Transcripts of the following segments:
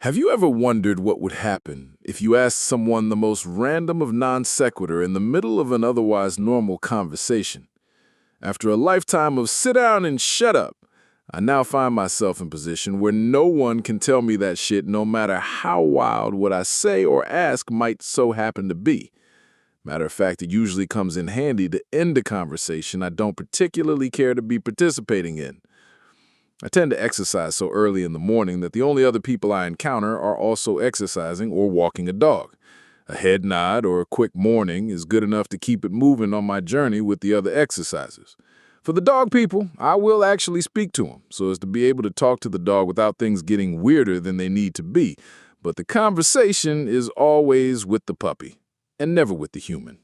Have you ever wondered what would happen if you asked someone the most random of non sequitur in the middle of an otherwise normal conversation? After a lifetime of sit down and shut up, I now find myself in a position where no one can tell me that shit no matter how wild what I say or ask might so happen to be. Matter of fact, it usually comes in handy to end a conversation I don't particularly care to be participating in. I tend to exercise so early in the morning that the only other people I encounter are also exercising or walking a dog. A head nod or a quick morning is good enough to keep it moving on my journey with the other exercisers. For the dog people, I will actually speak to them so as to be able to talk to the dog without things getting weirder than they need to be. But the conversation is always with the puppy and never with the human.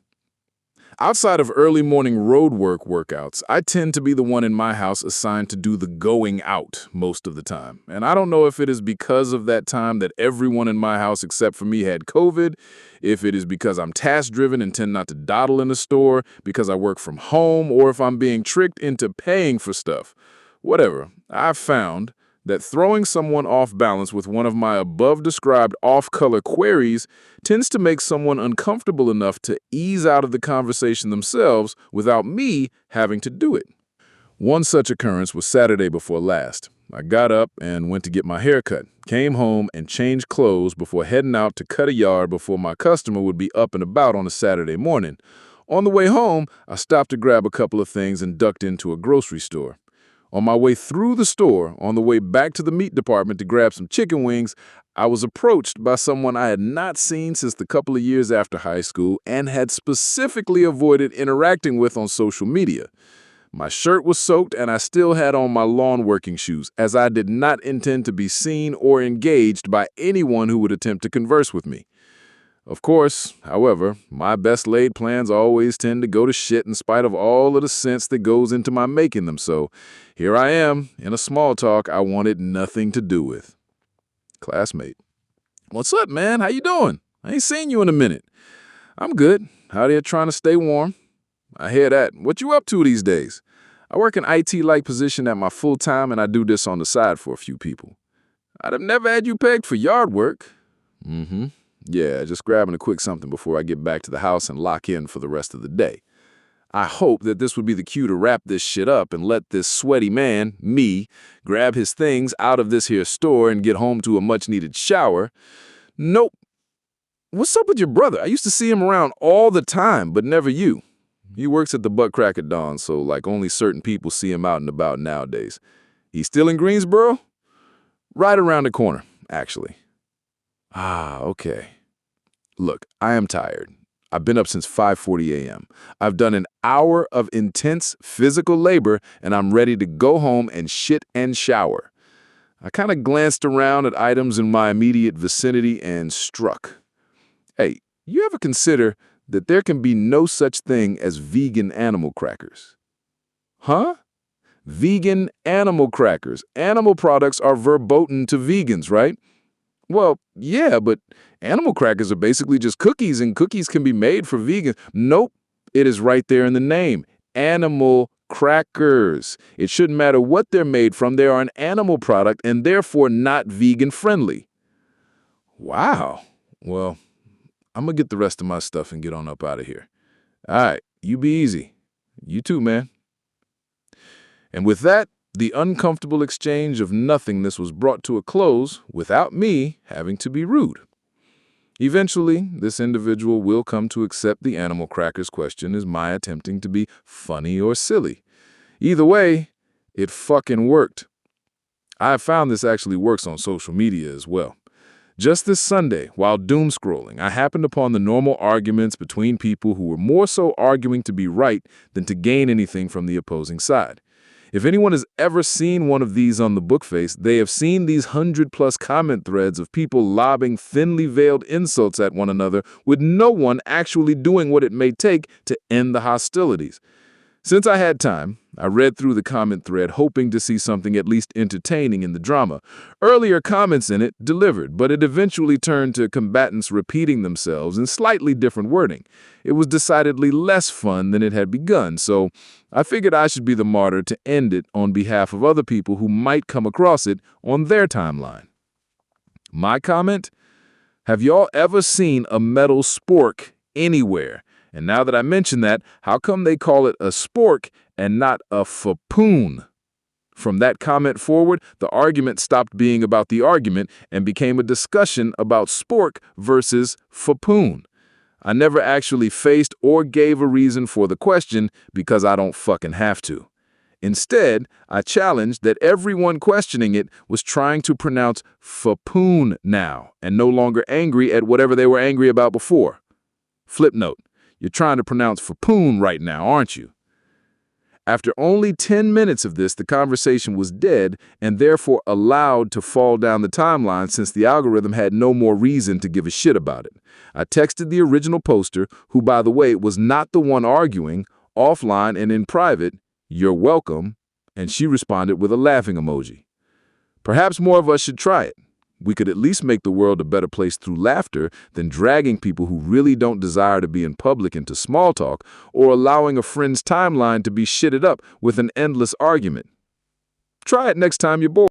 Outside of early morning road work workouts, I tend to be the one in my house assigned to do the going out most of the time. And I don't know if it is because of that time that everyone in my house except for me had COVID, if it is because I'm task-driven and tend not to dawdle in the store, because I work from home, or if I'm being tricked into paying for stuff. Whatever, I've found that throwing someone off balance with one of my above-described off-color queries tends to make someone uncomfortable enough to ease out of the conversation themselves without me having to do it. One such occurrence was Saturday before last. I got up and went to get my hair cut, came home and changed clothes before heading out to cut a yard before my customer would be up and about on a Saturday morning. On the way home, I stopped to grab a couple of things and ducked into a grocery store. On my way through the store, on the way back to the meat department to grab some chicken wings, I was approached by someone I had not seen since the couple of years after high school and had specifically avoided interacting with on social media. My shirt was soaked and I still had on my lawn working shoes, as I did not intend to be seen or engaged by anyone who would attempt to converse with me. Of course, however, my best laid plans always tend to go to shit in spite of all of the sense that goes into my making them, so here I am, in a small talk I wanted nothing to do with. Classmate. What's up, man? How you doing? I ain't seen you in a minute. I'm good. Out here trying to stay warm. I hear that. What you up to these days? I work an IT-like position at my full-time and I do this on the side for a few people. I'd have never had you pegged for yard work. Yeah, just grabbing a quick something before I get back to the house and lock in for the rest of the day. I hope that this would be the cue to wrap this shit up and let this sweaty man, me, grab his things out of this here store and get home to a much-needed shower. Nope. What's up with your brother? I used to see him around all the time, but never you. He works at the Butt Crack of Dawn, so like only certain people see him out and about nowadays. He's still in Greensboro? Right around the corner, actually. Ah, okay. Look, I am tired. I've been up since 5:40 a.m. I've done an hour of intense physical labor, and I'm ready to go home and shit and shower. I kind of glanced around at items in my immediate vicinity and struck. Hey, you ever consider that there can be no such thing as vegan animal crackers? Huh? Vegan animal crackers. Animal products are verboten to vegans, right? Well, yeah, but animal crackers are basically just cookies, and cookies can be made for vegans. Nope, it is right there in the name. Animal crackers. It shouldn't matter what they're made from. They are an animal product and therefore not vegan-friendly. Wow. Well, I'm going to get the rest of my stuff and get on up out of here. All right, you be easy. You too, man. And with that, the uncomfortable exchange of nothingness was brought to a close without me having to be rude. Eventually, this individual will come to accept the animal crackers question as my attempting to be funny or silly. Either way, it fucking worked. I have found this actually works on social media as well. Just this Sunday, while doom scrolling, I happened upon the normal arguments between people who were more so arguing to be right than to gain anything from the opposing side. If anyone has ever seen one of these on the bookface, they have seen these 100+ comment threads of people lobbing thinly veiled insults at one another with no one actually doing what it may take to end the hostilities. Since I had time, I read through the comment thread hoping to see something at least entertaining in the drama. Earlier comments in it delivered, but it eventually turned to combatants repeating themselves in slightly different wording. It was decidedly less fun than it had begun, so I figured I should be the martyr to end it on behalf of other people who might come across it on their timeline. My comment? Have y'all ever seen a metal spork anywhere? And now that I mention that, how come they call it a spork and not a fapoon? From that comment forward, the argument stopped being about the argument and became a discussion about spork versus fapoon. I never actually faced or gave a reason for the question because I don't fucking have to. Instead, I challenged that everyone questioning it was trying to pronounce fapoon now and no longer angry at whatever they were angry about before. Flip note, you're trying to pronounce fapoon right now, aren't you? After only 10 minutes of this, the conversation was dead and therefore allowed to fall down the timeline since the algorithm had no more reason to give a shit about it. I texted the original poster, who, by the way, was not the one arguing, offline and in private, "You're welcome," and she responded with a laughing emoji. Perhaps more of us should try it. We could at least make the world a better place through laughter than dragging people who really don't desire to be in public into small talk or allowing a friend's timeline to be shitted up with an endless argument. Try it next time you're bored.